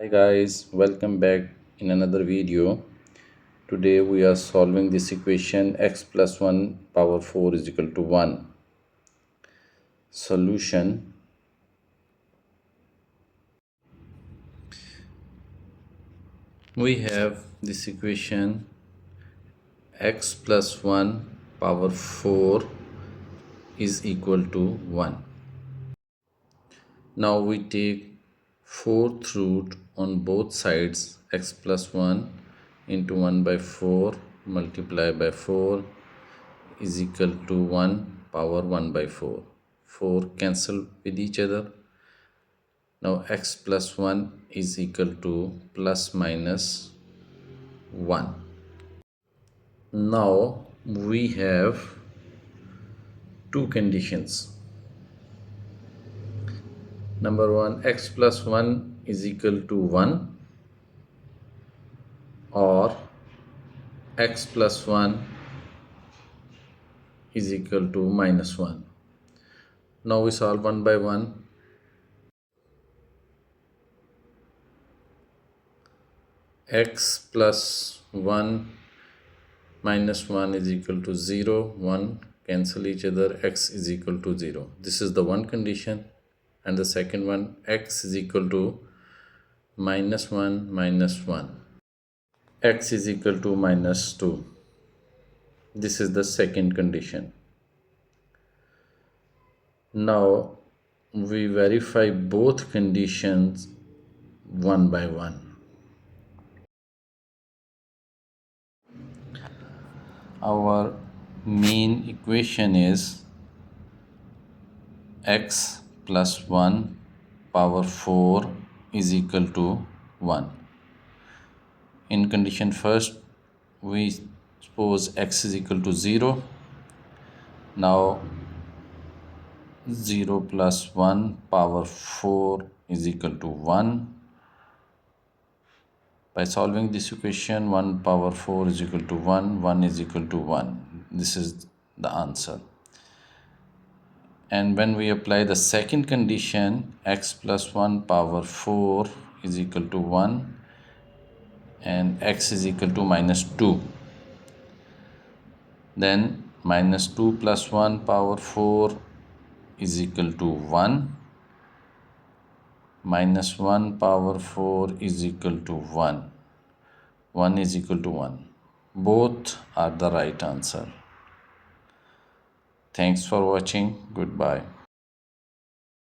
Hi guys, welcome back in another video. Today we are solving this equation x plus 1 power 4 is equal to 1. Solution. We have this equation x plus 1 power 4 is equal to 1. Now we take fourth root on both sides, x plus 1 into 1 by 4 multiply by 4 is equal to 1 power 1 by 4. 4 cancel with each other. Now x plus 1 is equal to plus minus 1. Now we have two conditions. Number 1, x plus 1 is equal to 1 or x plus 1 is equal to minus 1. Now we solve one by one. X plus 1 minus 1 is equal to 0, 1 cancel each other, x is equal to 0. This is the one condition. And the second one, x is equal to minus 1 minus 1. X is equal to minus 2. This is the second condition. Now we verify both conditions one by one. Our main equation is x plus 1 power 4 is equal to 1. In condition first, we suppose x is equal to 0. Now 0 plus 1 power 4 is equal to 1. By solving this equation, 1 power 4 is equal to 1, 1 is equal to 1. This is the answer. And when we apply the second condition, x plus 1 power 4 is equal to 1 and x is equal to minus 2. Then minus 2 plus 1 power 4 is equal to 1. Minus 1 power 4 is equal to 1. 1 is equal to 1. Both are the right answer. Thanks for watching. Goodbye.